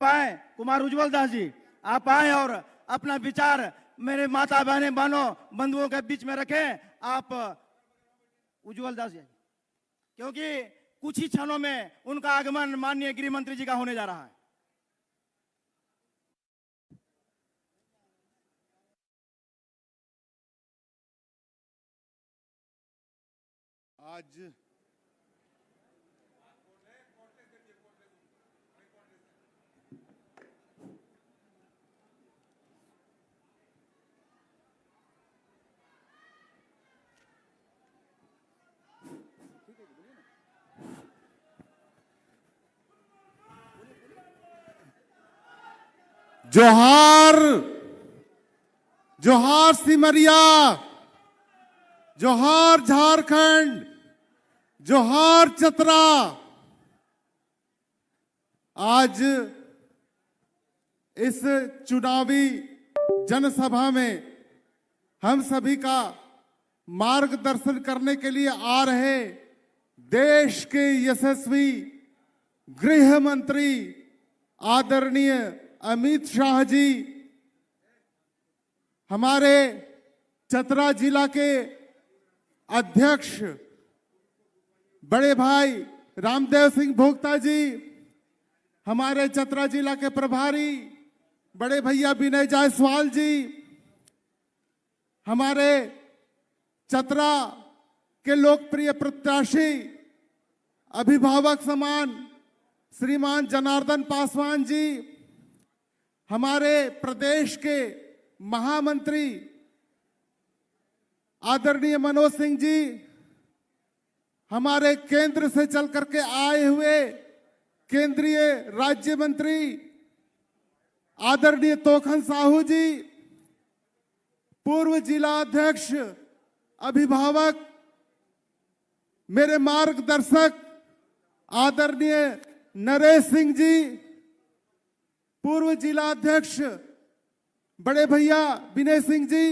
आए, कुमार उज्जवल दास जी, आप आए और अपना विचार मेरे माता बहनें बंधुओं के बीच में रखें। आप उज्जवल दास जी, क्योंकि कुछ ही क्षणों में उनका आगमन माननीय गृह मंत्री जी का होने जा रहा है। आज जोहार जोहार सिमरिया, जोहार झारखंड, जोहार चतरा। आज इस चुनावी जनसभा में हम सभी का मार्गदर्शन करने के लिए आ रहे देश के यशस्वी गृह मंत्री आदरणीय अमित शाह जी, हमारे चतरा जिला के अध्यक्ष बड़े भाई रामदेव सिंह भोक्ता जी, हमारे चतरा जिला के प्रभारी बड़े भैया विनय जायसवाल जी, हमारे चतरा के लोकप्रिय प्रत्याशी अभिभावक समान श्रीमान जनार्दन पासवान जी, हमारे प्रदेश के महामंत्री आदरणीय मनोज सिंह जी, हमारे केंद्र से चल करके आए हुए केंद्रीय राज्य मंत्री आदरणीय तोखन साहू जी, पूर्व जिला अध्यक्ष अभिभावक मेरे मार्गदर्शक आदरणीय नरेश सिंह जी, पूर्व जिला अध्यक्ष बड़े भैया विनय सिंह जी,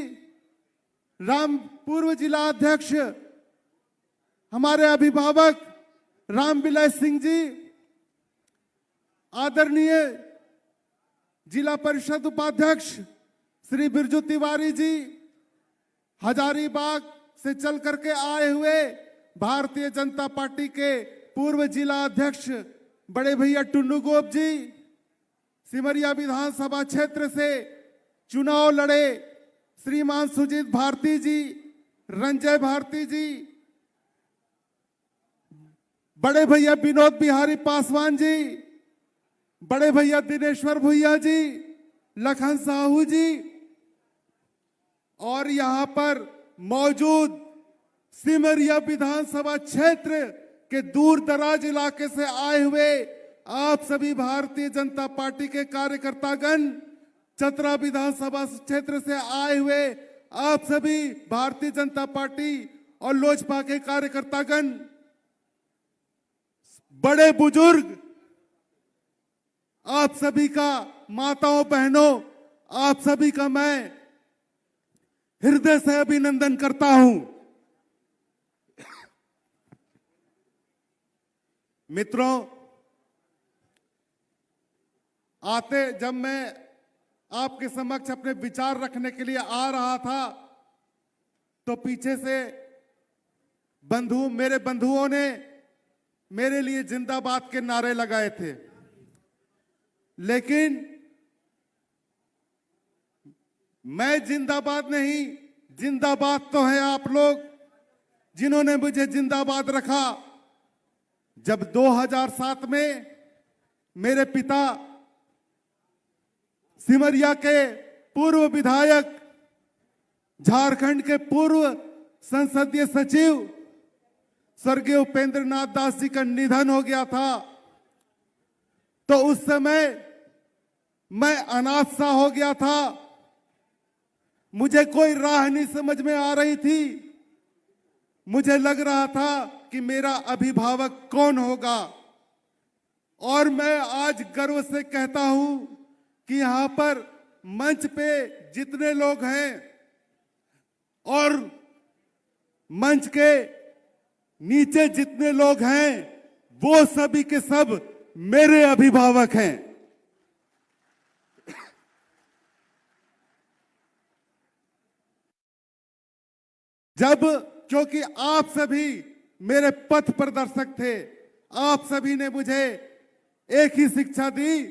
पूर्व जिला अध्यक्ष हमारे अभिभावक रामविलास सिंह जी, आदरणीय जिला परिषद उपाध्यक्ष श्री बिरजू तिवारी जी, हजारीबाग से चल करके आए हुए भारतीय जनता पार्टी के पूर्व जिला अध्यक्ष बड़े भैया टुन्नू गोप जी, सिमरिया विधानसभा क्षेत्र से चुनाव लड़े श्रीमान सुजीत भारती जी, रंजय भारती जी, बड़े भैया विनोद बिहारी पासवान जी, बड़े भैया दिनेश्वर भुइया जी, लखन साहू जी, और यहां पर मौजूद सिमरिया विधानसभा क्षेत्र के दूर दराज इलाके से आए हुए आप सभी भारतीय जनता पार्टी के कार्यकर्तागण, चतरा विधानसभा क्षेत्र से आए हुए आप सभी भारतीय जनता पार्टी और लोजपा के कार्यकर्तागण, बड़े बुजुर्ग, आप सभी का, माताओं बहनों, आप सभी का मैं हृदय से अभिनंदन करता हूं। मित्रों, जब मैं आपके समक्ष अपने विचार रखने के लिए आ रहा था तो पीछे से मेरे बंधुओं ने मेरे लिए जिंदाबाद के नारे लगाए थे, लेकिन मैं जिंदाबाद नहीं, जिंदाबाद तो है आप लोग जिन्होंने मुझे जिंदाबाद रखा। जब 2007 में मेरे पिता सिमरिया के पूर्व विधायक, झारखंड के पूर्व संसदीय सचिव स्वर्गीय उपेंद्र नाथ दास जी का निधन हो गया था, तो उस समय मैं अनाथ सा हो गया था। मुझे कोई राह नहीं समझ में आ रही थी। मुझे लग रहा था कि मेरा अभिभावक कौन होगा, और मैं आज गर्व से कहता हूं कि यहां पर मंच पे जितने लोग हैं और मंच के नीचे जितने लोग हैं वो सभी के सब मेरे अभिभावक हैं। जब, क्योंकि आप सभी मेरे पथ प्रदर्शक थे, आप सभी ने मुझे एक ही शिक्षा दी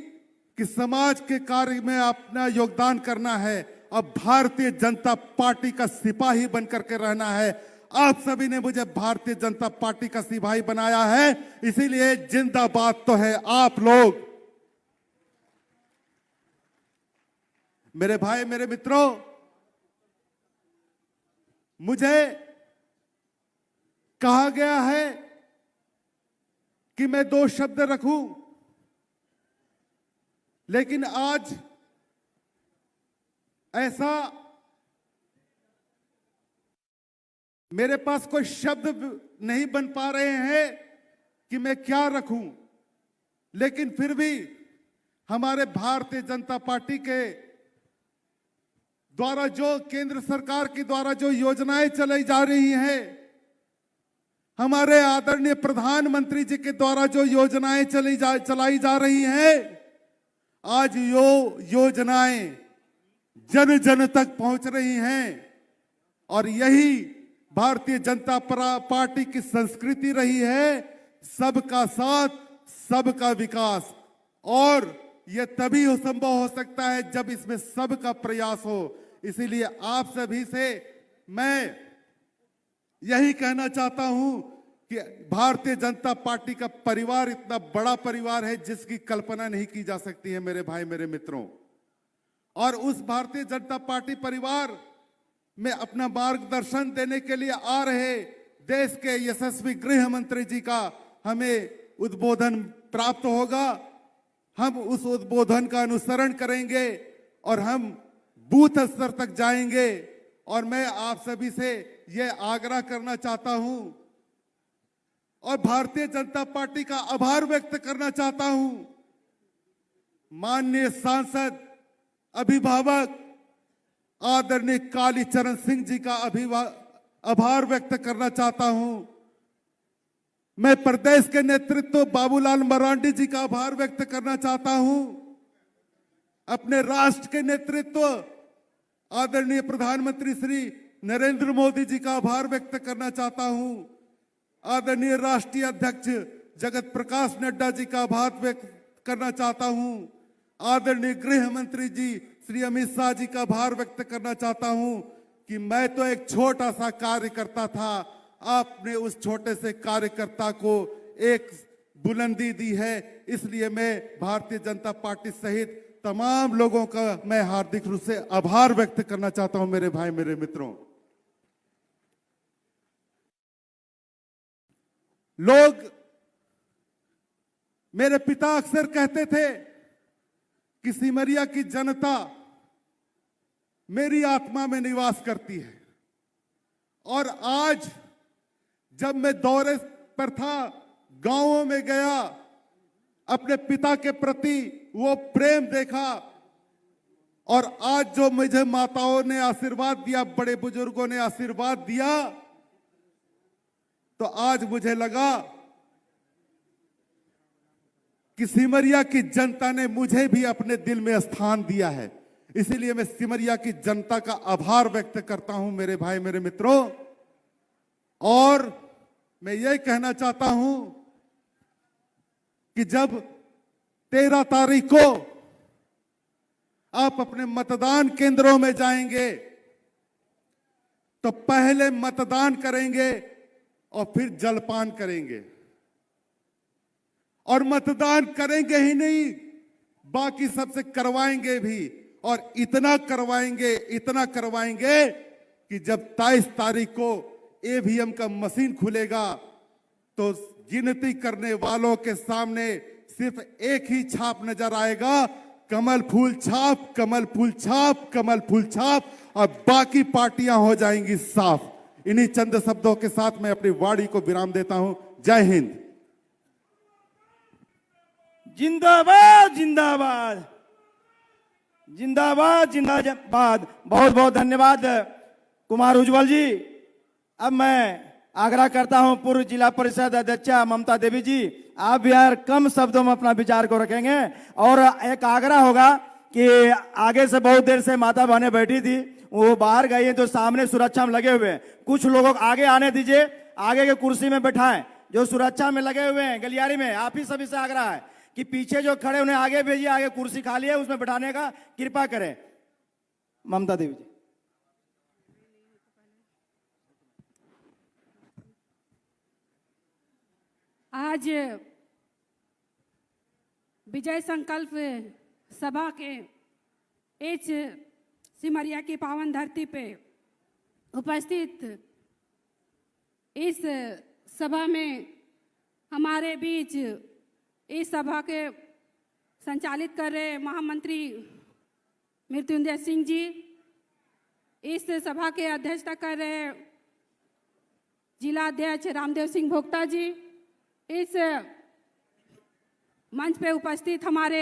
कि समाज के कार्य में अपना योगदान करना है, अब भारतीय जनता पार्टी का सिपाही बनकर के रहना है। आप सभी ने मुझे भारतीय जनता पार्टी का सिपाही बनाया है, इसीलिए जिंदाबाद तो है आप लोग। मेरे भाई, मेरे मित्रों, मुझे कहा गया है कि मैं 2 शब्द रखूं, लेकिन आज ऐसा मेरे पास कोई शब्द नहीं बन पा रहे हैं कि मैं क्या रखूं। लेकिन फिर भी हमारे भारतीय जनता पार्टी के द्वारा जो, केंद्र सरकार के द्वारा जो योजनाएं चलाई जा रही हैं, हमारे आदरणीय प्रधानमंत्री जी के द्वारा जो योजनाएं चलाई जा रही हैं, आज योजनाएं जन जन तक पहुंच रही हैं। और यही भारतीय जनता पार्टी की संस्कृति रही है, सबका साथ, सबका विकास। और यह तभी संभव हो सकता है जब इसमें सबका प्रयास हो। इसीलिए आप सभी से मैं यही कहना चाहता हूं कि भारतीय जनता पार्टी का परिवार इतना बड़ा परिवार है जिसकी कल्पना नहीं की जा सकती है मेरे भाई, मेरे मित्रों। और उस भारतीय जनता पार्टी परिवार में अपना मार्गदर्शन देने के लिए आ रहे देश के यशस्वी गृह मंत्री जी का हमें उद्बोधन प्राप्त होगा। हम उस उद्बोधन का अनुसरण करेंगे और हम बूथ स्तर तक जाएंगे। और मैं आप सभी से यह आग्रह करना चाहता हूं और भारतीय जनता पार्टी का आभार व्यक्त करना चाहता हूं। माननीय सांसद, अभिभावक आदरणीय कालीचरण सिंह जी का आभार व्यक्त करना चाहता हूं। मैं प्रदेश के नेतृत्व बाबूलाल मरांडी जी का आभार व्यक्त करना चाहता हूं। अपने राष्ट्र के नेतृत्व आदरणीय प्रधानमंत्री श्री नरेंद्र मोदी जी का आभार व्यक्त करना चाहता हूं। आदरणीय राष्ट्रीय अध्यक्ष जगत प्रकाश नड्डा जी का आभार व्यक्त करना चाहता हूं। आदरणीय गृह मंत्री जी श्री अमित शाह जी का आभार व्यक्त करना चाहता हूं कि मैं तो एक छोटा सा कार्यकर्ता था, आपने उस छोटे से कार्यकर्ता को एक बुलंदी दी है। इसलिए मैं भारतीय जनता पार्टी सहित तमाम लोगों का मैं हार्दिक रूप से आभार व्यक्त करना चाहता हूं मेरे भाई, मेरे मित्रों। लोग, मेरे पिता अक्सर कहते थे कि सिमरिया की जनता मेरी आत्मा में निवास करती है। और आज जब मैं दौरे पर था, गांवों में गया, अपने पिता के प्रति वो प्रेम देखा। और आज जो मुझे माताओं ने आशीर्वाद दिया, बड़े बुजुर्गों ने आशीर्वाद दिया, तो आज मुझे लगा कि सिमरिया की जनता ने मुझे भी अपने दिल में स्थान दिया है। इसीलिए मैं सिमरिया की जनता का आभार व्यक्त करता हूं मेरे भाई, मेरे मित्रों। और मैं यह कहना चाहता हूं कि जब 13 तारीख को आप अपने मतदान केंद्रों में जाएंगे तो पहले मतदान करेंगे और फिर जलपान करेंगे। और मतदान करेंगे ही नहीं, बाकी सबसे करवाएंगे भी। और इतना करवाएंगे कि जब 23 तारीख को ईवीएम का मशीन खुलेगा तो गिनती करने वालों के सामने सिर्फ एक ही छाप नजर आएगा, कमल फूल छाप, कमल फूल छाप, कमल फूल छाप, और बाकी पार्टियां हो जाएंगी साफ। इन्हीं चंद शब्दों के साथ मैं अपनी वाणी को विराम देता हूं। जय हिंद। जिंदाबाद जिंदाबाद जिंदाबाद जिंदाबाद। बहुत बहुत धन्यवाद कुमार उज्जवल जी। अब मैं आग्रह करता हूं पूर्व जिला परिषद अध्यक्षा ममता देवी जी, आप भी यार कम शब्दों में अपना विचार को रखेंगे। और एक आग्रह होगा कि आगे से बहुत देर से माता बहनें बैठी थी, वो बाहर गई है तो सामने सुरक्षा में लगे हुए हैं। कुछ लोगों को आगे आने दीजिए, आगे के कुर्सी में बैठाएं। जो सुरक्षा में लगे हुए हैं गलियारी में, आप ही सभी से आग्रह है कि पीछे जो खड़े उन्हें आगे भेजिए, आगे कुर्सी खाली है उसमें बैठाने का कृपा करें। ममता देवी जी। आज विजय संकल्प सभा के इस सिमरिया की पावन धरती पे उपस्थित इस सभा में हमारे बीच इस सभा के संचालित कर रहे महामंत्री मृत्युंजय सिंह जी, इस सभा के अध्यक्षता कर रहे जिला अध्यक्ष रामदेव सिंह भोक्ता जी, इस मंच पे उपस्थित हमारे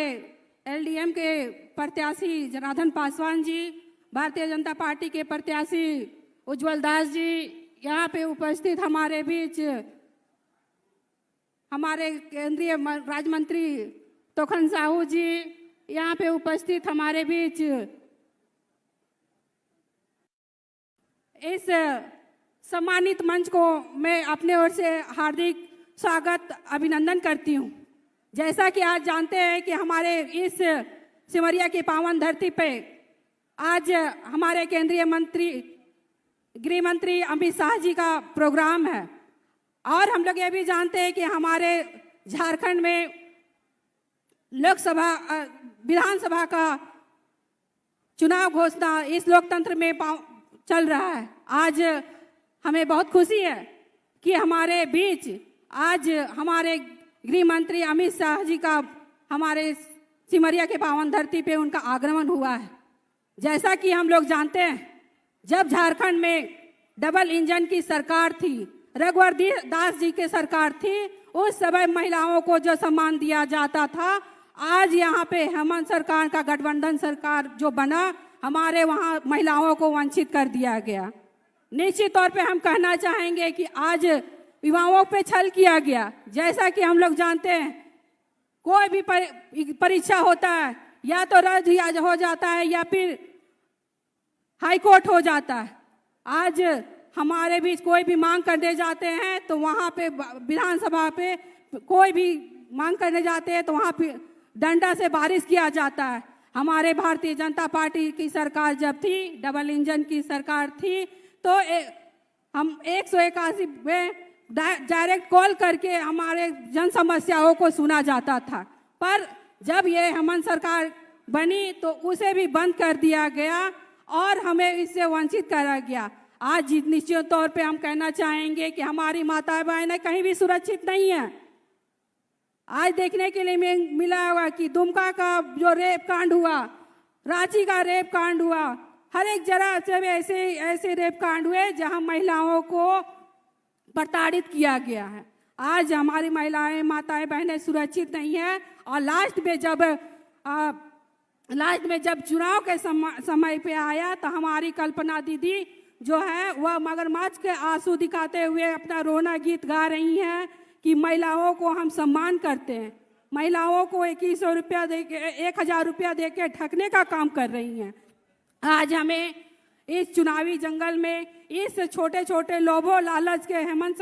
एलडीएम के प्रत्याशी जनार्दन पासवान जी, भारतीय जनता पार्टी के प्रत्याशी उज्जवल दास जी, यहाँ पे उपस्थित हमारे बीच हमारे केंद्रीय राज्य मंत्री तोखन साहू जी, यहाँ पे उपस्थित हमारे बीच इस सम्मानित मंच को मैं अपने ओर से हार्दिक स्वागत अभिनंदन करती हूँ। जैसा कि आज जानते हैं कि हमारे इस सिमरिया की पावन धरती पे आज हमारे केंद्रीय मंत्री गृह मंत्री अमित शाह जी का प्रोग्राम है, और हम लोग ये भी जानते हैं कि हमारे झारखंड में लोकसभा विधानसभा का चुनाव घोषणा इस लोकतंत्र में चल रहा है। आज हमें बहुत खुशी है कि हमारे बीच आज हमारे गृह मंत्री अमित शाह जी का हमारे सिमरिया के पावन धरती पे उनका आगमन हुआ है। जैसा कि हम लोग जानते हैं, जब झारखंड में डबल इंजन की सरकार थी, रघुवर दास जी की सरकार थी, उस समय महिलाओं को जो सम्मान दिया जाता था, आज यहाँ पे हेमंत सरकार का गठबंधन सरकार जो बना, हमारे वहाँ महिलाओं को वंचित कर दिया गया। निश्चित तौर पे हम कहना चाहेंगे कि आज युवाओं पे छल किया गया। जैसा कि हम लोग जानते हैं, कोई भी परीक्षा होता है या तो रद्द हो जाता है या फिर हाई कोर्ट हो जाता है। आज हमारे बीच कोई भी मांग करने जाते हैं तो वहाँ पे विधानसभा पे कोई भी मांग करने जाते हैं तो वहाँ पे डंडा से बारिश किया जाता है। हमारे भारतीय जनता पार्टी की सरकार जब थी, डबल इंजन की सरकार थी, तो हम 181 में डायरेक्ट कॉल करके हमारे जन समस्याओं को सुना जाता था। पर जब ये हेमंत सरकार बनी तो उसे भी बंद कर दिया गया और हमें इससे वंचित करा गया। आज निश्चित तौर पे हम कहना चाहेंगे कि हमारी माता बहनें कहीं भी सुरक्षित नहीं है। आज देखने के लिए मिला हुआ कि दुमका का जो रेप कांड हुआ, रांची का रेप कांड हुआ, हर एक जगह से ऐसे रेप कांड हुए जहां महिलाओं को प्रताड़ित किया गया है। आज हमारी महिलाएं माताएं बहनें सुरक्षित नहीं है। और लास्ट में जब चुनाव के समय पे आया तो हमारी कल्पना दीदी जो है वह मगरमच्छ के आंसू दिखाते हुए अपना रोना गीत गा रही हैं कि महिलाओं को हम सम्मान करते हैं। महिलाओं को 2100 रुपया दे के 1000 रुपया दे के ठगने का काम कर रही हैं। आज हमें इस चुनावी जंगल में इस छोटे छोटे लोभो लालच के हेमंत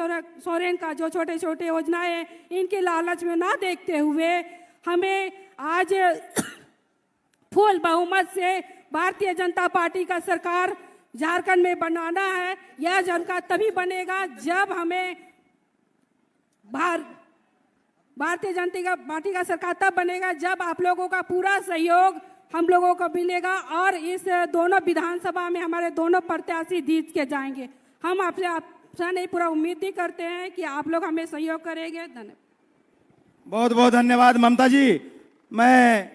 सोरेन का जो छोटे छोटे योजनाएं इनके लालच में ना देखते हुए हमें आज फुल बहुमत से भारतीय जनता पार्टी का सरकार झारखंड में बनाना है। यह सरकार तभी बनेगा जब हमें भारतीय जनता पार्टी का सरकार तब बनेगा जब आप लोगों का पूरा सहयोग हम लोगों को मिलेगा और इस दोनों विधानसभा में हमारे दोनों प्रत्याशी जीत के जाएंगे। हम आपसे नहीं पूरा उम्मीद ही करते हैं कि आप लोग हमें सहयोग करेंगे। धन्यवाद। बहुत बहुत धन्यवाद ममता जी। मैं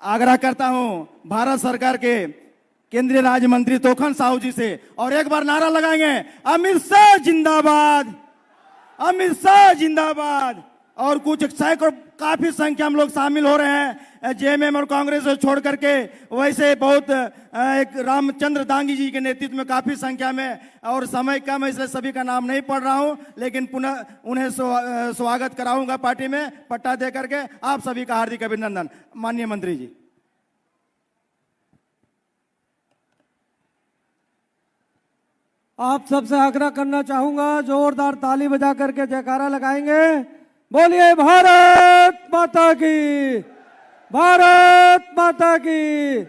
आग्रह करता हूं भारत सरकार के केंद्रीय राज्य मंत्री तोखन साहू जी से और एक बार नारा लगाएंगे, अमित शाह जिंदाबाद, अमित शाह जिंदाबाद। और कुछ सैकड़ों काफी संख्या में लोग शामिल हो रहे हैं जेएमएम और कांग्रेस को छोड़ करके। वैसे बहुत एक रामचंद्र दांगी जी के नेतृत्व में काफी संख्या में, और समय कम है इसलिए सभी का नाम नहीं पढ़ रहा हूं, लेकिन पुनः उन्हें स्वागत कराऊंगा पार्टी में पट्टा दे करके। आप सभी का हार्दिक अभिनंदन। माननीय मंत्री जी। आप सबसे आग्रह करना चाहूंगा, जोरदार ताली बजा करके जयकारा लगाएंगे। बोलिए भारत माता की, भारत माता की।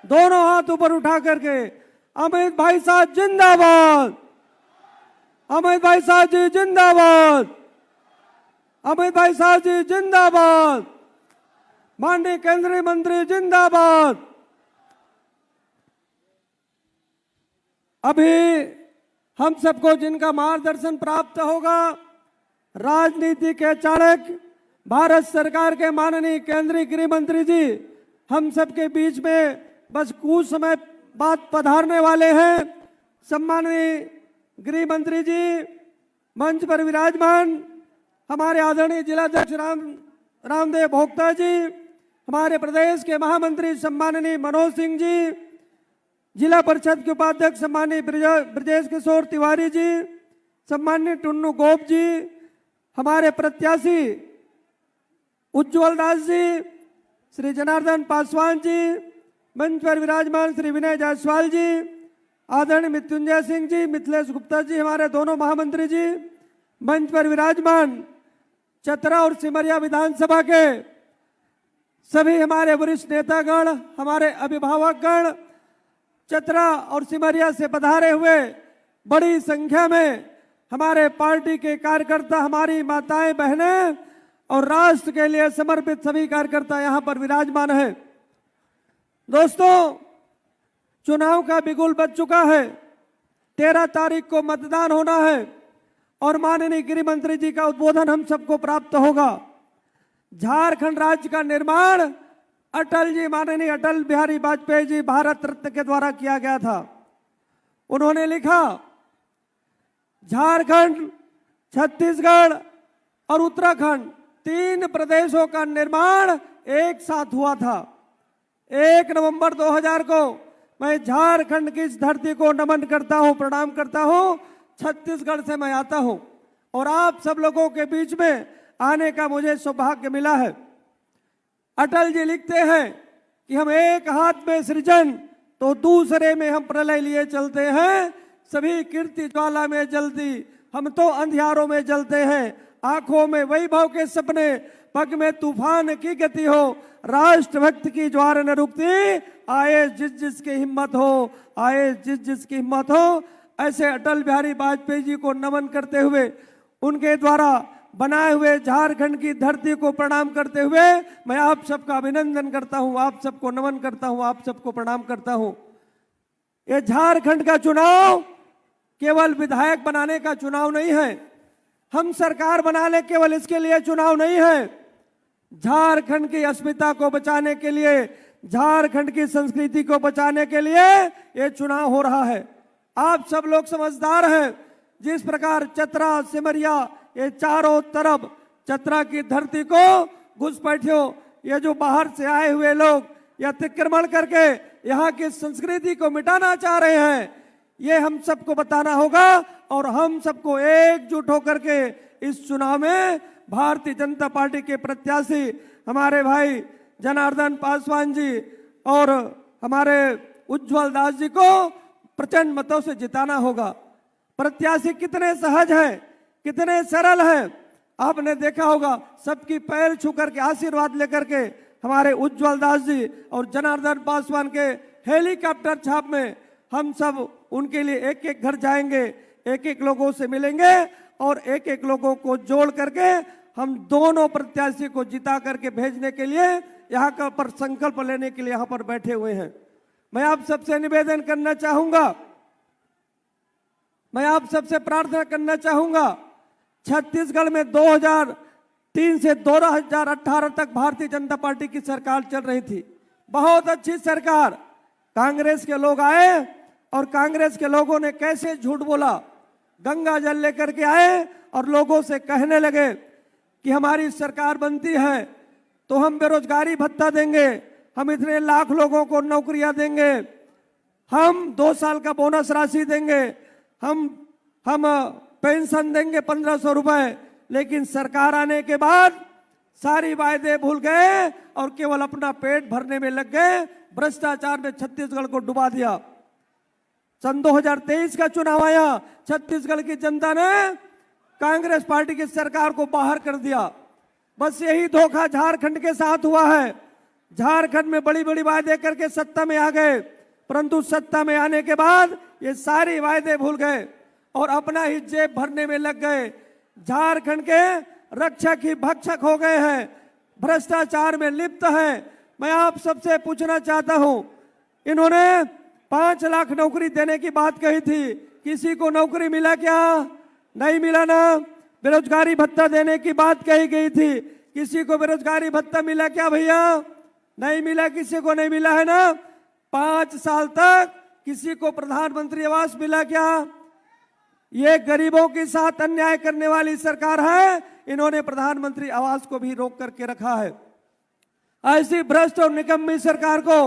दोनों हाथ ऊपर उठा करके अमित भाई साहब जिंदाबाद, अमित भाई साहब जी जिंदाबाद, अमित भाई साहब जी जिंदाबाद, माननीय केंद्रीय मंत्री जिंदाबाद। अभी हम सबको जिनका मार्गदर्शन प्राप्त होगा, राजनीति के चाणक्य भारत सरकार के माननीय केंद्रीय गृह मंत्री जी हम सबके बीच में बस कुछ समय बाद पधारने वाले हैं। सम्माननीय गृह मंत्री जी मंच पर विराजमान, हमारे आदरणीय जिलाध्यक्ष रामदेव भोक्ता जी, हमारे प्रदेश के महामंत्री सम्माननीय मनोज सिंह जी, जिला परिषद के उपाध्यक्ष सम्माननीय ब्रजेश किशोर तिवारी जी, सम्माननीय टुन्नू गोप जी, हमारे प्रत्याशी उज्जवल दास जी, श्री जनार्दन पासवान जी, मंच पर विराजमान श्री विनय जायसवाल जी, आदरणीय मृत्युंजय सिंह जी, मिथिलेश गुप्ता जी, हमारे दोनों महामंत्री जी, मंच पर विराजमान चतरा और सिमरिया विधानसभा के सभी हमारे वरिष्ठ नेतागण, हमारे अभिभावकगण, चतरा और सिमरिया से पधारे हुए बड़ी संख्या में हमारे पार्टी के कार्यकर्ता, हमारी माताएं बहनें और राष्ट्र के लिए समर्पित सभी कार्यकर्ता यहां पर विराजमान हैं। दोस्तों, चुनाव का बिगुल बज चुका है। 13 तारीख को मतदान होना है और माननीय गृह मंत्री जी का उद्बोधन हम सबको प्राप्त होगा। झारखंड राज्य का निर्माण अटल जी, माननीय अटल बिहारी वाजपेयी जी भारत रत्न के द्वारा किया गया था। उन्होंने लिखा, झारखंड, छत्तीसगढ़ और उत्तराखंड 3 प्रदेशों का निर्माण एक साथ हुआ था। 1 नवंबर 2000 को मैं झारखंड की इस धरती को नमन करता हूं, प्रणाम करता हूं। छत्तीसगढ़ से मैं आता हूं और आप सब लोगों के बीच में आने का मुझे सौभाग्य मिला है। अटल जी लिखते हैं कि हम एक हाथ में सृजन तो दूसरे में हम प्रलय लिए चलते हैं, सभी कीर्ति ज्वाला में जलती हम तो अंधियारों में जलते हैं। आंखों में वैभव के सपने, पग में तूफान की गति हो, राष्ट्रभक्त की ज्वार न रुकती, आए जिस जिसकी हिम्मत हो, आए जिस जिसकी हिम्मत हो। ऐसे अटल बिहारी वाजपेयी जी को नमन करते हुए, उनके द्वारा बनाए हुए झारखंड की धरती को प्रणाम करते हुए मैं आप सबका अभिनंदन करता हूं, आप सबको नमन करता हूं, आप सबको प्रणाम करता हूं। ये झारखंड का चुनाव केवल विधायक बनाने का चुनाव नहीं है, हम सरकार बना ले केवल इसके लिए चुनाव नहीं है। झारखंड की अस्मिता को बचाने के लिए, झारखंड की संस्कृति को बचाने के लिए ये चुनाव हो रहा है। आप सब लोग समझदार हैं। जिस प्रकार चतरा, सिमरिया, ये चारों तरफ चतरा की धरती को घुसपैठियों, ये जो बाहर से आए हुए लोग ये अतिक्रमण करके यहाँ की संस्कृति को मिटाना चाह रहे हैं, ये हम सबको बताना होगा और हम सबको एकजुट होकर के इस चुनाव में भारतीय जनता पार्टी के प्रत्याशी हमारे भाई जनार्दन पासवान जी और हमारे उज्जवल दास जी को प्रचंड मतों से जिताना होगा। प्रत्याशी कितने सहज हैं, कितने सरल हैं, आपने देखा होगा। सबकी पैर छू करके आशीर्वाद लेकर के हमारे उज्जवल दास जी और जनार्दन पासवान के हेलीकॉप्टर छाप में हम सब उनके लिए एक एक घर जाएंगे, एक एक लोगों से मिलेंगे और एक एक लोगों को जोड़ करके हम दोनों प्रत्याशी को जिता करके भेजने के लिए यहाँ का पर संकल्प लेने के लिए यहाँ पर बैठे हुए हैं। मैं आप सबसे निवेदन करना चाहूंगा, मैं आप सबसे प्रार्थना करना चाहूंगा। छत्तीसगढ़ में 2003 से 2018 तक भारतीय जनता पार्टी की सरकार चल रही थी, बहुत अच्छी सरकार। कांग्रेस के लोग आए और कांग्रेस के लोगों ने कैसे झूठ बोला, गंगा जल लेकर के आए और लोगों से कहने लगे कि हमारी सरकार बनती है तो हम बेरोजगारी भत्ता देंगे, हम इतने लाख लोगों को नौकरियां देंगे, हम 2 साल का बोनस राशि देंगे, हम पेंशन देंगे 1500 रुपए। लेकिन सरकार आने के बाद सारी वायदे भूल गए और केवल अपना पेट भरने में लग गए, भ्रष्टाचार में छत्तीसगढ़ को डुबा दिया। सन 2023 का चुनाव आया, छत्तीसगढ़ की जनता ने कांग्रेस पार्टी की सरकार को बाहर कर दिया। बस यही धोखा झारखंड के साथ हुआ है। झारखंड में बड़ी बड़ी वायदे करके सत्ता में आ गए, परंतु सत्ता में आने के बाद ये सारी वायदे भूल गए और अपना ही जेब भरने में लग गए। झारखंड के रक्षक ही भक्षक हो गए हैं, भ्रष्टाचार में लिप्त है। मैं आप सबसे पूछना चाहता हूं, इन्होंने 5 लाख नौकरी देने की बात कही थी, किसी को नौकरी मिला क्या? नहीं मिला ना। बेरोजगारी भत्ता देने की बात कही गई थी, किसी को बेरोजगारी भत्ता मिला क्या भैया? नहीं मिला, किसी को नहीं मिला है ना। 5 साल तक किसी को प्रधानमंत्री आवास मिला क्या? ये गरीबों के साथ अन्याय करने वाली सरकार है। इन्होंने प्रधानमंत्री आवास को भी रोक करके रखा है। ऐसी भ्रष्ट और निकम्मी सरकार को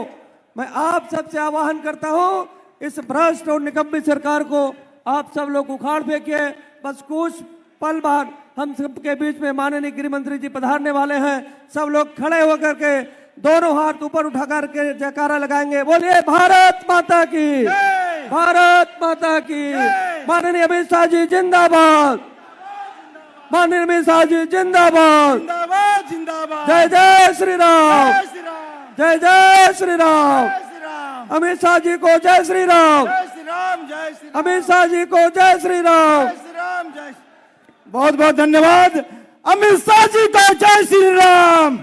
मैं आप सबसे आह्वान करता हूं, इस भ्रष्ट और निकम्मी सरकार को आप सब लोग उखाड़ फेंकिए। बस कुछ पल बाद हम सबके बीच में माननीय गृह मंत्री जी पधारने वाले हैं। सब लोग खड़े होकर के दोनों हाथ ऊपर उठा करके जयकारा लगाएंगे। बोलिए भारत माता की, भारत माता की। माननीय अमित शाह जी जिंदाबाद, माननीय अमित शाह जी जिंदाबाद, जिंदाबाद जिंदाबाद। जय जय श्री राम, जय श्री राम, जय जय श्री राम। जय श्री राम, अमित शाह जी को जय श्री राम, जय श्री राम, जय श्री राम, अमित शाह जी को जय श्री राम। जय श्री राम, जय। बहुत बहुत धन्यवाद। अमित शाह जी को जय श्री राम,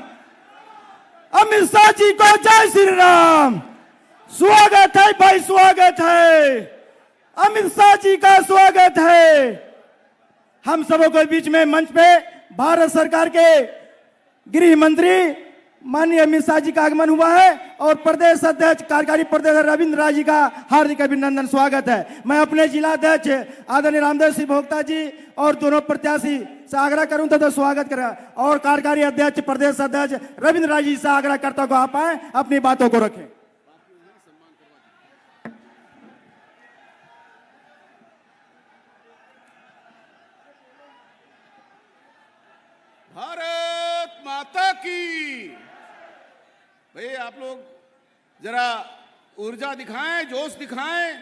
अमित शाह जी को जय श्री राम। स्वागत है भाई, स्वागत है, अमित शाह जी का स्वागत है। हम सबों के बीच में मंच पे भारत सरकार के गृह मंत्री माननीय अमित शाह जी का आगमन हुआ है और प्रदेश अध्यक्ष कार्यकारी प्रदेश रविंद्र राय जी का हार्दिक अभिनंदन स्वागत है। मैं अपने जिला अध्यक्ष आदरणीय रामदेव सिंह भोक्ता जी और दोनों प्रत्याशी से आग्रह करूं तो स्वागत करें और कार्यकारी अध्यक्ष प्रदेश अध्यक्ष रविंद्र राय जी से आग्रह करता हूं आप आए अपनी बातों को रखें। भारत माता की। भाई आप लोग जरा ऊर्जा दिखाएं, जोश दिखाएं।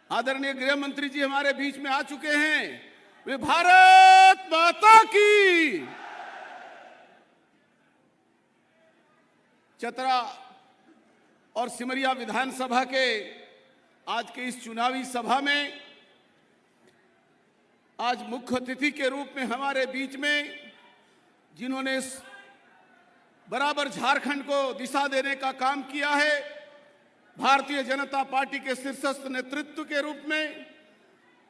आदरणीय गृह मंत्री जी हमारे बीच में आ चुके हैं। वे भारत माता की। चतरा और सिमरिया विधानसभा के आज के इस चुनावी सभा में आज मुख्य अतिथि के रूप में हमारे बीच में जिन्होंने बराबर झारखंड को दिशा देने का काम किया है, भारतीय जनता पार्टी के शीर्षस्थ नेतृत्व के रूप में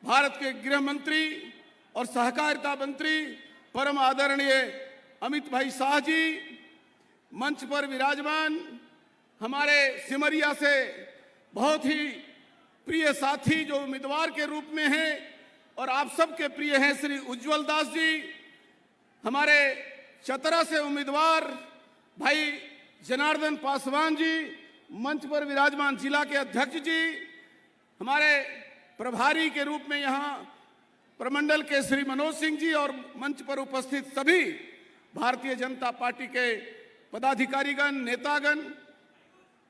भारत के गृह मंत्री और सहकारिता मंत्री परम आदरणीय अमित भाई शाह जी, मंच पर विराजमान हमारे सिमरिया से बहुत ही प्रिय साथी जो उम्मीदवार के रूप में हैं और आप सबके प्रिय हैं श्री उज्जवल दास जी, हमारे चतरा से उम्मीदवार भाई जनार्दन पासवान जी, मंच पर विराजमान जिला के अध्यक्ष जी, हमारे प्रभारी के रूप में यहाँ प्रमंडल के श्री मनोज सिंह जी और मंच पर उपस्थित सभी भारतीय जनता पार्टी के पदाधिकारीगण, नेतागण,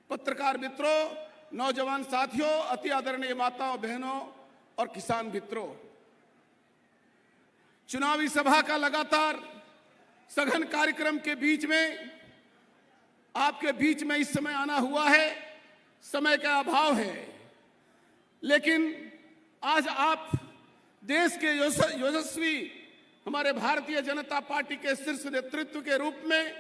पत्रकार मित्रों, नौजवान साथियों, अति आदरणीय माताओं बहनों और किसान मित्रों, चुनावी सभा का लगातार सघन कार्यक्रम के बीच में आपके बीच में इस समय आना हुआ है। समय का अभाव है, लेकिन आज आप देश के यशस्वी हमारे भारतीय जनता पार्टी के शीर्ष नेतृत्व के रूप में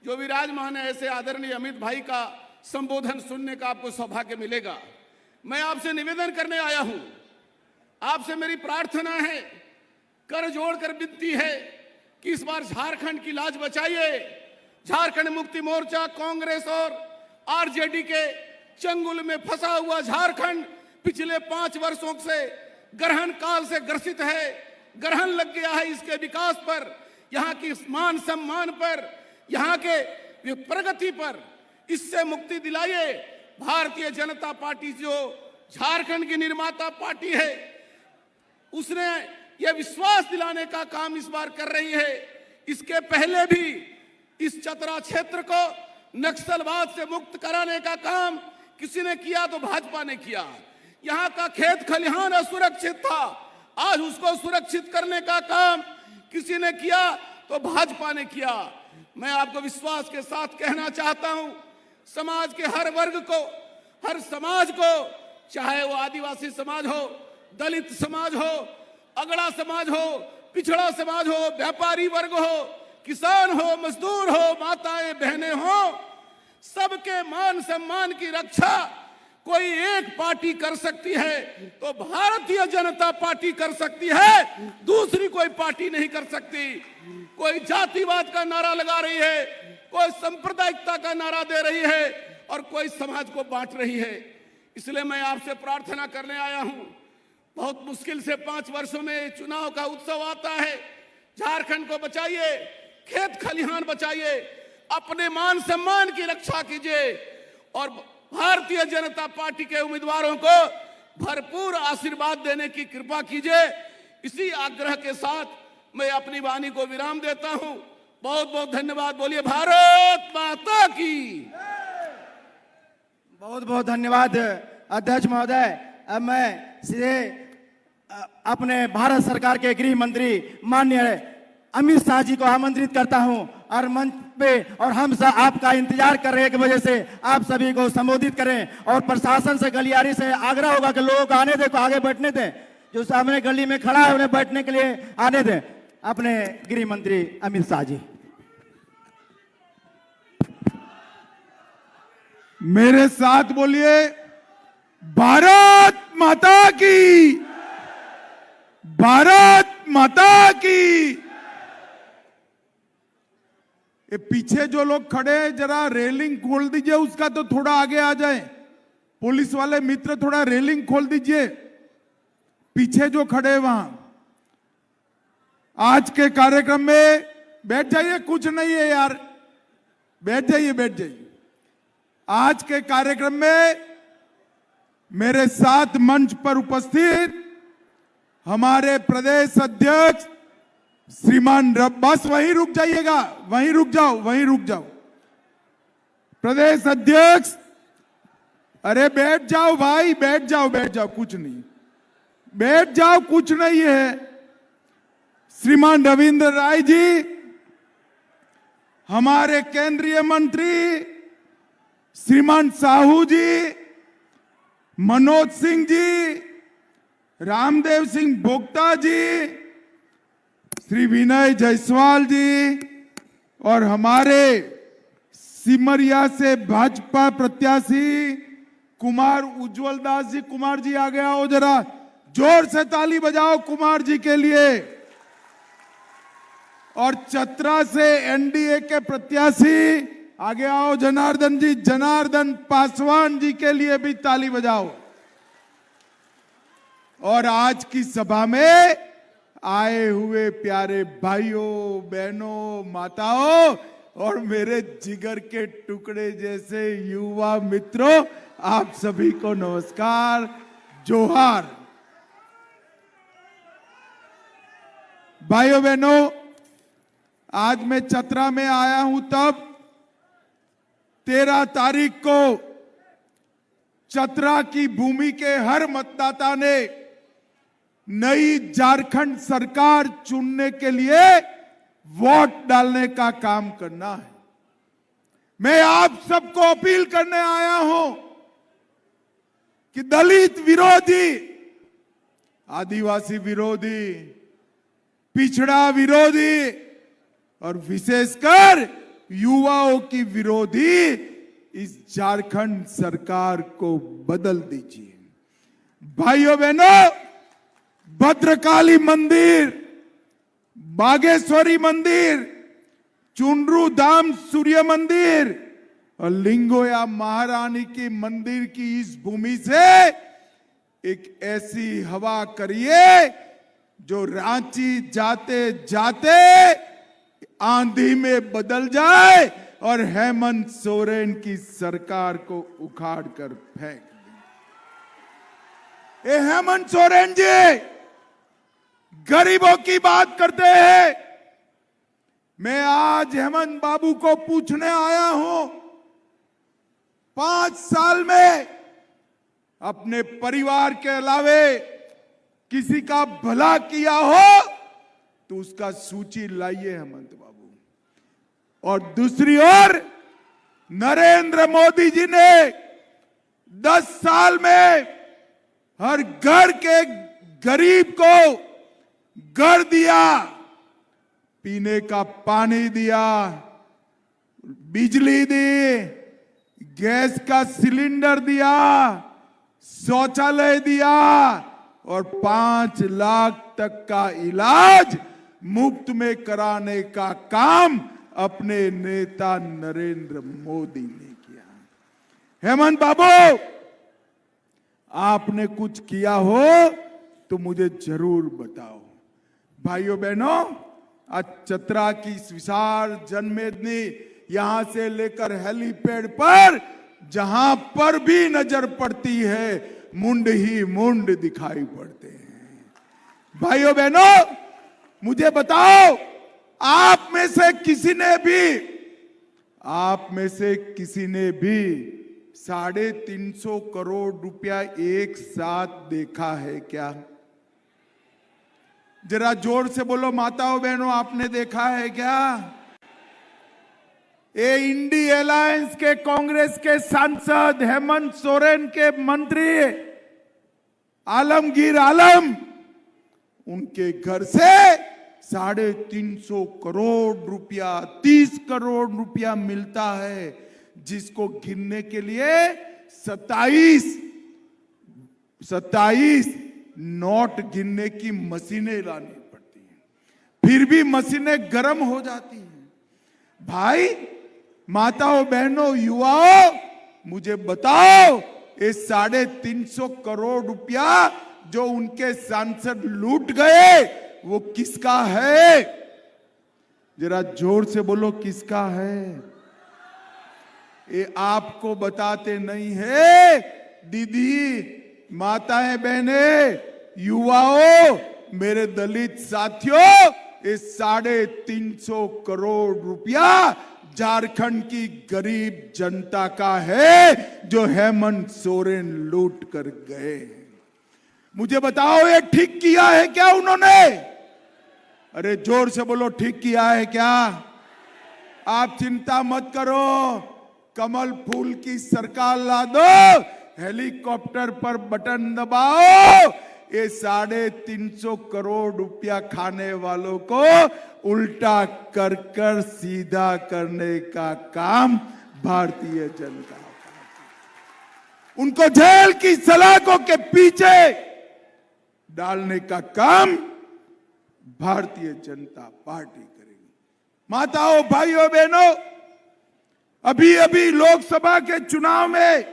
जो विराजमान है, ऐसे आदरणीय अमित भाई का संबोधन सुनने का आपको सौभाग्य मिलेगा। मैं आपसे निवेदन करने आया हूं, आपसे मेरी प्रार्थना है, कर जोड़कर विनती है कि इस बार झारखंड की लाज बचाइए। झारखंड मुक्ति मोर्चा, कांग्रेस और आरजेडी के चंगुल में फंसा हुआ झारखंड पिछले 5 वर्षों से ग्रहण काल से ग्रसित है। ग्रहण लग गया है इसके विकास पर, यहाँ की मान सम्मान पर, यहाँ के प्रगति पर। इससे मुक्ति दिलाइए। भारतीय जनता पार्टी जो झारखंड की निर्माता पार्टी है, उसने यह विश्वास दिलाने का काम इस बार कर रही है। इसके पहले भी इस चतरा क्षेत्र को नक्सलवाद से मुक्त कराने का काम किसी ने किया तो भाजपा ने किया। यहां का खेत खलिहान असुरक्षित था। आज उसको सुरक्षित करने का काम किसी ने किया तो भाजपा ने किया। मैं आपको विश्वास के साथ कहना चाहता हूं, समाज के हर वर्ग को, हर समाज को, चाहे वो आदिवासी समाज हो, दलित समाज हो, अगड़ा समाज हो, पिछड़ा समाज हो, व्यापारी वर्ग हो, किसान हो, मजदूर हो, माताएं बहनें हो, सबके मान सम्मान की रक्षा कोई एक पार्टी कर सकती है तो भारतीय जनता पार्टी कर सकती है, दूसरी कोई पार्टी नहीं कर सकती। कोई जातिवाद का नारा लगा रही है, कोई सांप्रदायिकता का नारा दे रही है और कोई समाज को बांट रही है। इसलिए मैं आपसे प्रार्थना करने आया हूं, बहुत मुश्किल से 5 वर्षों में चुनाव का उत्सव आता है। झारखंड को बचाइए, खेत खलिहान बचाइए, अपने मान सम्मान की रक्षा कीजिए और भारतीय जनता पार्टी के उम्मीदवारों को भरपूर आशीर्वाद देने की कृपा कीजिए। इसी आग्रह के साथ मैं अपनी वाणी को विराम देता हूं। बहुत बहुत धन्यवाद। बोलिए भारत माता की। बहुत बहुत धन्यवाद अध्यक्ष महोदय। अब मैं सीधे अपने भारत सरकार के गृह मंत्री माननीय अमित शाह जी को आमंत्रित करता हूं और मंच पे, और हम सब आपका इंतजार कर रहे हैं की वजह से आप सभी को संबोधित करें और प्रशासन से गलियारी से आग्रह होगा कि लोगों को आने दे, को आगे बैठने दें, जो सामने गली में खड़ा है उन्हें बैठने के लिए आने दें। अपने गृह मंत्री अमित शाह जी। मेरे साथ बोलिए, भारत माता की, भारत माता की। ये पीछे जो लोग खड़े हैं जरा रेलिंग खोल दीजिए, उसका तो थोड़ा आगे आ जाए। पुलिस वाले मित्र थोड़ा रेलिंग खोल दीजिए, पीछे जो खड़े हैं वहां। आज के कार्यक्रम में बैठ जाइए, कुछ नहीं है यार, बैठ जाइए, बैठ जाइए। आज के कार्यक्रम में मेरे साथ मंच पर उपस्थित हमारे प्रदेश अध्यक्ष श्रीमान बस वहीं रुक जाइएगा, वहीं रुक जाओ, वहीं रुक जाओ। प्रदेश अध्यक्ष, अरे बैठ जाओ भाई, बैठ जाओ, बैठ जाओ, कुछ नहीं, बैठ जाओ, कुछ नहीं है। श्रीमान रविंद्र राय जी, हमारे केंद्रीय मंत्री श्रीमान साहू जी, मनोज सिंह जी, रामदेव सिंह भोक्ता जी, श्री विनय जायसवाल जी और हमारे सिमरिया से भाजपा प्रत्याशी कुमार उज्जवल दास जी। कुमार जी आगे आओ, जरा जोर से ताली बजाओ कुमार जी के लिए। और चतरा से एनडीए के प्रत्याशी आगे आओ, जनार्दन जी, जनार्दन पासवान जी के लिए भी ताली बजाओ। और आज की सभा में आए हुए प्यारे भाइयों, बहनों, माताओं और मेरे जिगर के टुकड़े जैसे युवा मित्रों, आप सभी को नमस्कार, जोहार। भाइयों बहनों, आज मैं चतरा में आया हूं तब 13 तारीख को चतरा की भूमि के हर मतदाता ने नई झारखंड सरकार चुनने के लिए वोट डालने का काम करना है। मैं आप सबको अपील करने आया हूं कि दलित विरोधी, आदिवासी विरोधी, पिछड़ा विरोधी और विशेषकर युवाओं की विरोधी इस झारखंड सरकार को बदल दीजिए। भाइयों बहनों, भद्रकाली मंदिर, बागेश्वरी मंदिर, चुनरू धाम सूर्य मंदिर और लिंगोया महारानी की मंदिर की इस भूमि से एक ऐसी हवा करिए जो रांची जाते जाते आंधी में बदल जाए और हेमंत सोरेन की सरकार को उखाड़ कर फेंक दे। ये हेमंत सोरेन जी गरीबों की बात करते हैं। मैं आज हेमंत बाबू को पूछने आया हूं, 5 साल में अपने परिवार के अलावे किसी का भला किया हो तो उसका सूची लाइए हेमंत बाबू। और दूसरी ओर नरेंद्र मोदी जी ने 10 साल में हर घर के गरीब को घर दिया, पीने का पानी दिया, बिजली दी, गैस का सिलेंडर दिया, शौचालय दिया और 5 लाख तक का इलाज मुफ्त में कराने का काम अपने नेता नरेंद्र मोदी ने किया। हेमंत बाबू, आपने कुछ किया हो तो मुझे जरूर बताओ। भाइयों बहनों, आज चतरा की इस विशाल जनमेदनी, यहां से लेकर हेलीपैड पर जहां पर भी नजर पड़ती है मुंड ही मुंड दिखाई पड़ते हैं। भाइयों बहनों, मुझे बताओ, आप में से किसी ने भी 350 करोड़ रुपया एक साथ देखा है क्या? जरा जोर से बोलो माताओं बहनों, आपने देखा है क्या? ये इंडी अलायंस के कांग्रेस के सांसद हेमंत सोरेन के मंत्री आलमगीर आलम, उनके घर से 350 करोड़ रुपया, 30 करोड़ रुपया मिलता है, जिसको गिनने के लिए 27 नोट गिनने की मशीनें लानी पड़ती हैं, फिर भी मशीनें गर्म हो जाती हैं। भाई, माताओं बहनों, युवाओं, मुझे बताओ, ये 350 करोड़ रुपया जो उनके सांसद लूट गए वो किसका है? जरा जोर से बोलो, किसका है? ये आपको बताते नहीं है। दीदी, माताएं, बहनें, युवाओं, मेरे दलित साथियों, ये 350 करोड़ रुपया झारखंड की गरीब जनता का है जो हेमंत सोरेन लूट कर गए। मुझे बताओ, ये ठीक किया है क्या उन्होंने? अरे जोर से बोलो, ठीक किया है क्या? आप चिंता मत करो, कमल फूल की सरकार ला दो, हेलीकॉप्टर पर बटन दबाओ, ये 350 करोड़ रुपया खाने वालों को उल्टा कर कर सीधा करने का काम भारतीय जनता पार्टी, उनको जेल की सलाखों के पीछे डालने का काम भारतीय जनता पार्टी करेगी। माताओं, भाइयों, बहनों, अभी अभी लोकसभा के चुनाव में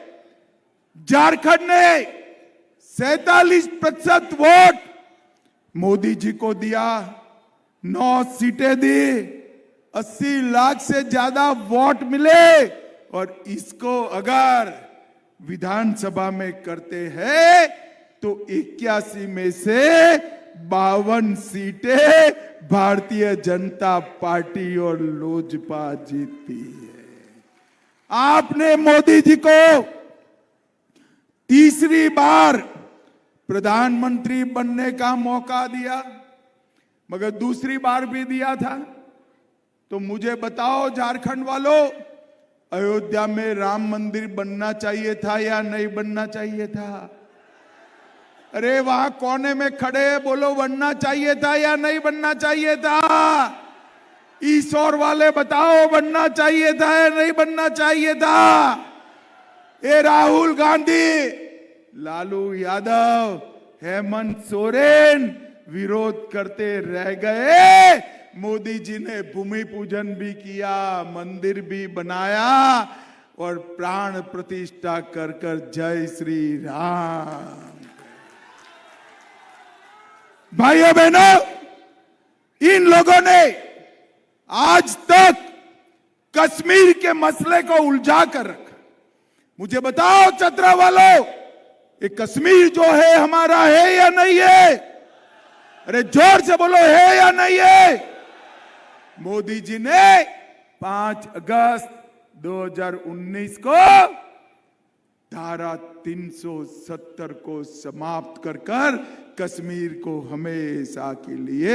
झारखंड ने 47% वोट मोदी जी को दिया, 9 सीटें दी, 80 लाख से ज्यादा वोट मिले, और इसको अगर विधानसभा में करते हैं तो 81 में से 52 सीटें भारतीय जनता पार्टी और लोजपा जीतती है। आपने मोदी जी को तीसरी बार प्रधानमंत्री बनने का मौका दिया, मगर दूसरी बार भी दिया था। तो मुझे बताओ झारखंड वालों, अयोध्या में राम मंदिर बनना चाहिए था या नहीं बनना चाहिए था? अरे वहां कोने में खड़े हैं, बोलो बनना चाहिए था या नहीं बनना चाहिए था? ईश्वर वाले बताओ, बनना चाहिए था या नहीं बनना चाहिए था? ये राहुल गांधी, लालू यादव, हेमंत सोरेन विरोध करते रह गए। मोदी जी ने भूमि पूजन भी किया, मंदिर भी बनाया और प्राण प्रतिष्ठा कर कर जय श्री राम। भाइयों बहनों, इन लोगों ने आज तक कश्मीर के मसले को उलझा कर रखा। मुझे बताओ चतरा वालों, ये कश्मीर जो है हमारा है या नहीं है? अरे जोर से बोलो, है या नहीं है? मोदी जी ने 5 अगस्त 2019 को धारा 370 को समाप्त कर कर कश्मीर को हमेशा के लिए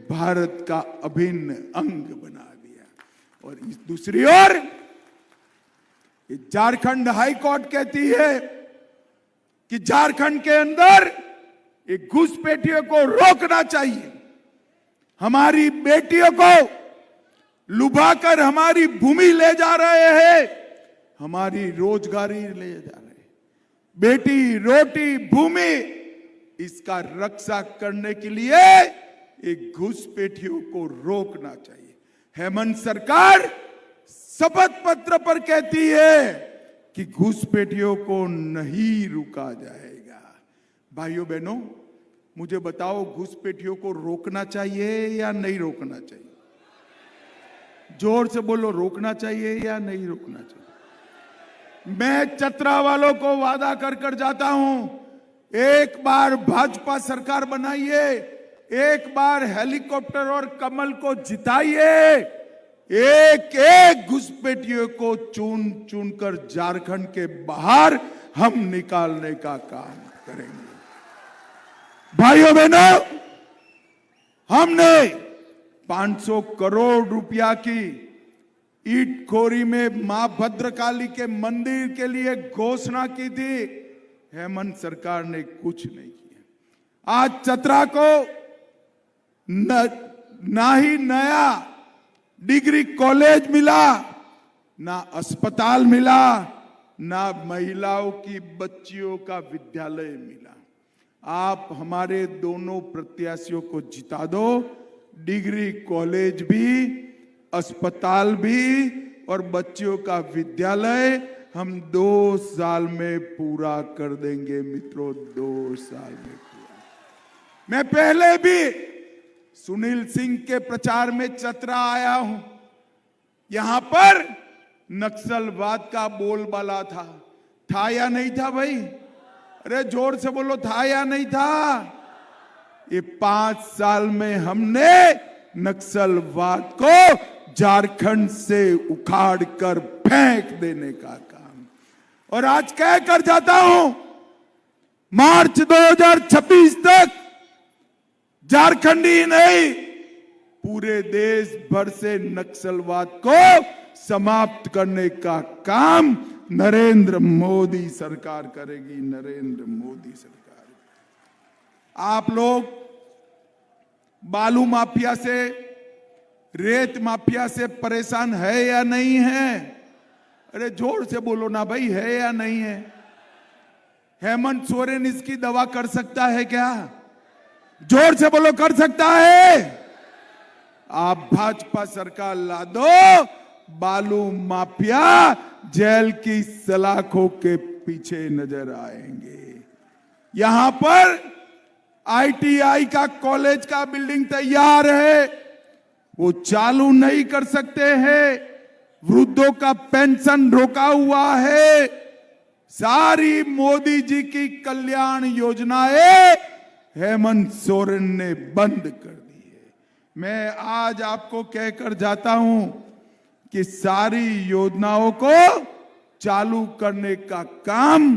भारत का अभिन्न अंग बना दिया। और इस दूसरी ओर झारखंड हाई कोर्ट कहती है कि झारखंड के अंदर एक घुसपैठियों को रोकना चाहिए। हमारी बेटियों को लुभाकर हमारी भूमि ले जा रहे हैं, हमारी रोजगारी ले जा रहे हैं। बेटी रोटी भूमि, इसका रक्षा करने के लिए एक घुसपैठियों को रोकना चाहिए। हेमंत सरकार शपथ पत्र पर कहती है कि घुसपैठियों को नहीं रुका जाएगा। भाइयों बहनों, मुझे बताओ, घुसपैठियों को रोकना चाहिए या नहीं रोकना चाहिए? जोर से बोलो, रोकना चाहिए या नहीं रोकना चाहिए? मैं चतरा वालों को वादा कर कर जाता हूं, एक बार भाजपा सरकार बनाइए, एक बार हेलीकॉप्टर और कमल को जिताइए, एक एक घुसपैठियों को चुन चुन कर झारखंड के बाहर हम निकालने का काम करेंगे। भाइयों बहनों, हमने 500 करोड़ रुपया की ईट खोरी में मां भद्रकाली के मंदिर के लिए घोषणा की थी, हेमंत सरकार ने कुछ नहीं किया। आज चतरा को ना ही नया डिग्री कॉलेज मिला, ना अस्पताल मिला, ना महिलाओं की बच्चियों का विद्यालय मिला। आप हमारे दोनों प्रत्याशियों को जिता दो, डिग्री कॉलेज भी, अस्पताल भी और बच्चियों का विद्यालय हम 2 साल में पूरा कर देंगे मित्रों, 2 साल में पूरा। मैं पहले भी सुनील सिंह के प्रचार में चतरा आया हूं, यहां पर नक्सलवाद का बोलबाला था या नहीं था भाई? अरे जोर से बोलो, था या नहीं था? ये 5 साल में हमने नक्सलवाद को झारखंड से उखाड़ कर फेंक देने का काम, और आज कह कर जाता हूं, मार्च 2026 तक झारखंड ही नहीं, पूरे देश भर से नक्सलवाद को समाप्त करने का काम नरेंद्र मोदी सरकार करेगी, नरेंद्र मोदी सरकार। आप लोग बालू माफिया से, रेत माफिया से परेशान है या नहीं है? अरे जोर से बोलो ना भाई, है या नहीं है? हेमंत सोरेन इसकी दवा कर सकता है क्या? जोर से बोलो, कर सकता है? आप भाजपा सरकार ला दो, बालू माफिया जेल की सलाखों के पीछे नजर आएंगे। यहां पर ITI का कॉलेज का बिल्डिंग तैयार है, वो चालू नहीं कर सकते हैं, वृद्धों का पेंशन रोका हुआ है, सारी मोदी जी की कल्याण योजनाएं हेमंत सोरेन ने बंद कर दी है। मैं आज आपको कहकर जाता हूं कि सारी योजनाओं को चालू करने का काम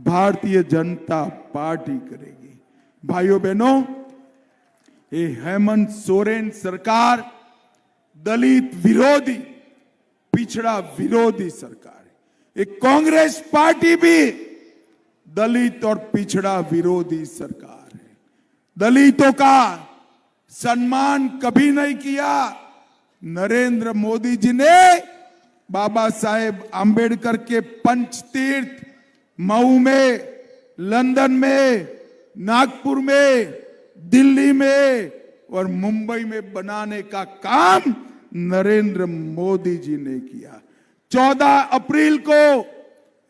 भारतीय जनता पार्टी करेगी। भाइयों बहनों, ये हेमंत सोरेन सरकार दलित विरोधी, पिछड़ा विरोधी सरकार है। एक कांग्रेस पार्टी भी दलित और पिछड़ा विरोधी सरकार है। दलितों का सम्मान कभी नहीं किया। नरेंद्र मोदी जी ने बाबा साहेब आंबेडकर के पंचतीर्थ मऊ में, लंदन में, नागपुर में, दिल्ली में और मुंबई में बनाने का काम नरेंद्र मोदी जी ने किया। 14 अप्रैल को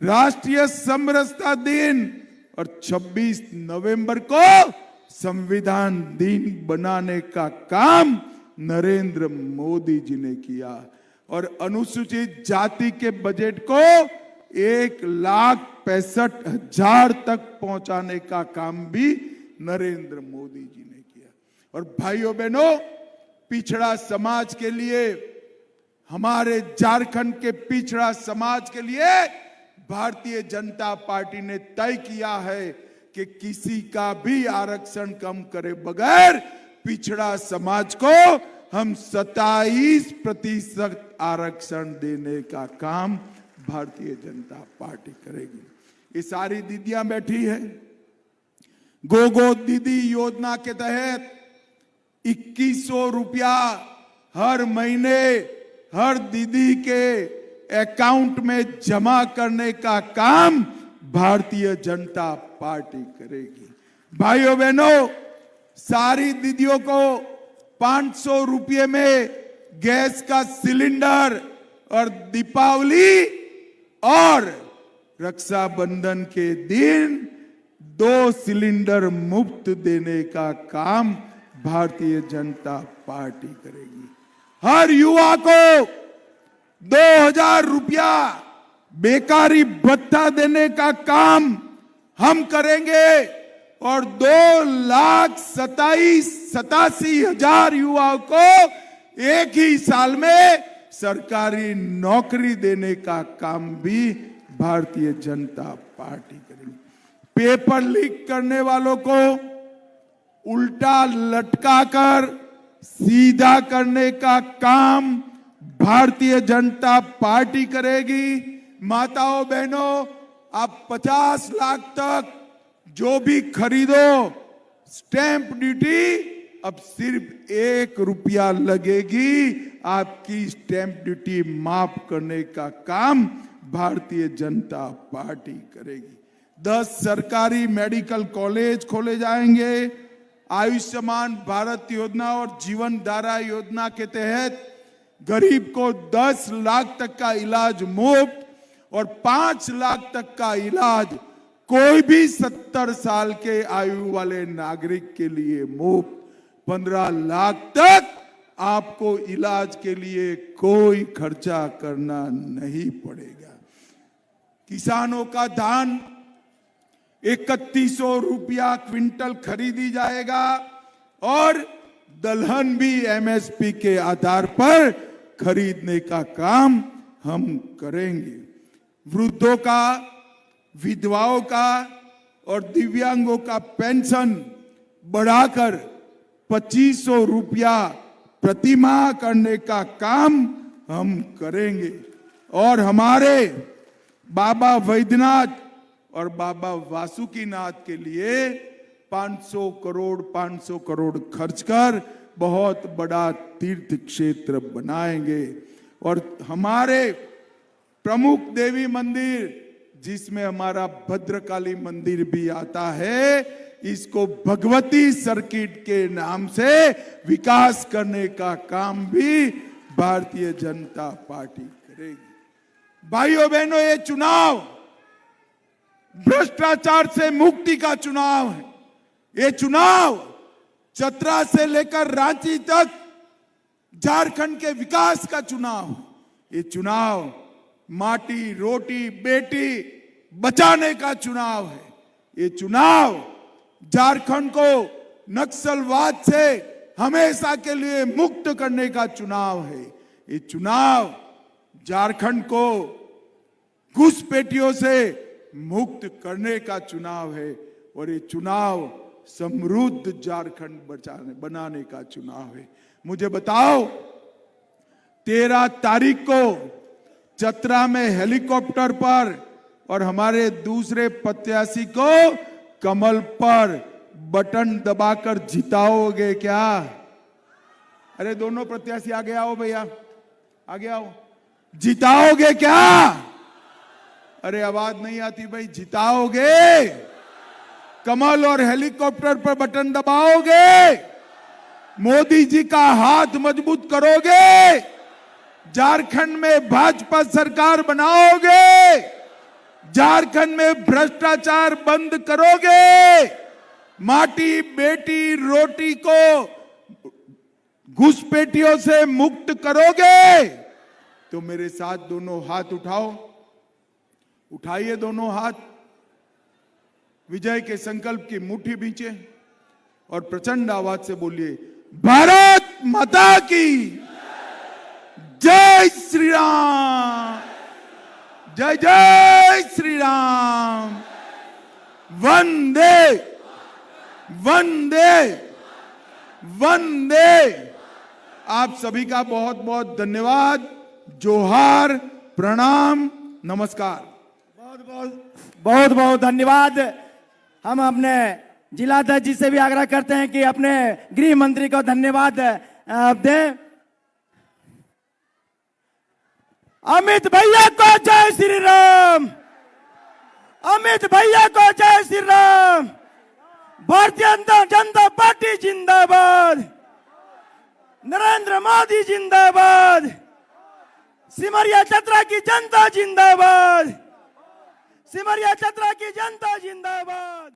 राष्ट्रीय समरसता दिन और 26 नवंबर को संविधान दिन बनाने का काम नरेंद्र मोदी जी ने किया। और अनुसूचित जाति के बजट को 1,65,000 तक पहुंचाने का काम भी नरेंद्र मोदी जी ने किया। और भाइयों बहनों, पिछड़ा समाज के लिए, हमारे झारखंड के पिछड़ा समाज के लिए भारतीय जनता पार्टी ने तय किया है कि किसी का भी आरक्षण कम करे बगैर पिछड़ा समाज को हम 27% आरक्षण देने का काम भारतीय जनता पार्टी करेगी। ये सारी दीदियां बैठी है। गोगो दीदी योजना के तहत 2100 रुपया हर महीने हर दीदी के अकाउंट में जमा करने का काम भारतीय जनता पार्टी करेगी। भाइयों बहनों, सारी दीदियों को 500 रुपये में गैस का सिलेंडर और दीपावली और रक्षाबंधन के दिन 2 सिलेंडर मुफ्त देने का काम भारतीय जनता पार्टी करेगी। हर युवा को 2000 रुपया बेकारी भत्ता देने का काम हम करेंगे और 2,87,000 युवाओं को एक ही साल में सरकारी नौकरी देने का काम भी भारतीय जनता पार्टी करेगी। पेपर लीक करने वालों को उल्टा लटकाकर सीधा करने का काम भारतीय जनता पार्टी करेगी। माताओं बहनों, आप 50 लाख तक जो भी खरीदो, स्टैंप ड्यूटी अब सिर्फ 1 रुपया लगेगी। आपकी स्टैंप ड्यूटी माफ करने का काम भारतीय जनता पार्टी करेगी। 10 सरकारी मेडिकल कॉलेज खोले जाएंगे। आयुष्मान भारत योजना और जीवन धारा योजना के तहत गरीब को 10 लाख तक का इलाज मुफ्त और 5 लाख तक का इलाज कोई भी 70 साल के आयु वाले नागरिक के लिए मुफ्त। 15 लाख तक आपको इलाज के लिए कोई खर्चा करना नहीं पड़ेगा। किसानों का धान 3100 रुपया क्विंटल खरीदी जाएगा और दलहन भी एमएसपी के आधार पर खरीदने का काम हम करेंगे। वृद्धों का, विधवाओं का और दिव्यांगों का पेंशन बढ़ाकर 2500 रुपया प्रति माह करने का काम हम करेंगे और हमारे बाबा वैद्यनाथ और बाबा वासुकीनाथ के लिए 500 करोड़ खर्च कर बहुत बड़ा तीर्थ क्षेत्र बनाएंगे और हमारे प्रमुख देवी मंदिर, जिसमें हमारा भद्रकाली मंदिर भी आता है, इसको भगवती सर्किट के नाम से विकास करने का काम भी भारतीय जनता पार्टी करेगी। भाइयों बहनों, ये चुनाव भ्रष्टाचार से मुक्ति का चुनाव है। ये चुनाव चतरा से लेकर रांची तक झारखंड के विकास का चुनाव। ये चुनाव माटी, रोटी, बेटी बचाने का चुनाव है। ये चुनाव झारखंड को नक्सलवाद से हमेशा के लिए मुक्त करने का चुनाव है। ये चुनाव झारखंड को घुसपैठियों से मुक्त करने का चुनाव है और ये चुनाव समृद्ध झारखंड बनाने का चुनाव है। मुझे बताओ, 13 तारीख को चतरा में हेलीकॉप्टर पर और हमारे दूसरे प्रत्याशी को कमल पर बटन दबाकर जिताओगे क्या? अरे दोनों प्रत्याशी आगे आओ भैया, आगे आओ। जिताओगे क्या? अरे आवाज नहीं आती भाई। जिताओगे? कमल और हेलीकॉप्टर पर बटन दबाओगे? मोदी जी का हाथ मजबूत करोगे? झारखंड में भाजपा सरकार बनाओगे? झारखंड में भ्रष्टाचार बंद करोगे? माटी, बेटी, रोटी को घुसपैठियों से मुक्त करोगे? तो मेरे साथ दोनों हाथ उठाओ, उठाइए दोनों हाथ, विजय के संकल्प की मुट्ठी बींचे और प्रचंड आवाज से बोलिए, भारत माता की जय श्री राम, जय जय श्री राम। वंदे वंदे वंदे। आप सभी का बहुत बहुत धन्यवाद। जोहार, प्रणाम, नमस्कार। बहुत बहुत धन्यवाद। हम अपने जिलाध्यक्ष जी से भी आग्रह करते हैं कि अपने गृह मंत्री को धन्यवाद दें। अमित भैया को जय श्री राम। अमित भैया को जय श्री राम। भारतीय जनता पार्टी जिंदाबाद। नरेंद्र मोदी जिंदाबाद। सिमरिया चतरा की जनता जिंदाबाद। सिमरिया चतरा की जनता जिंदाबाद।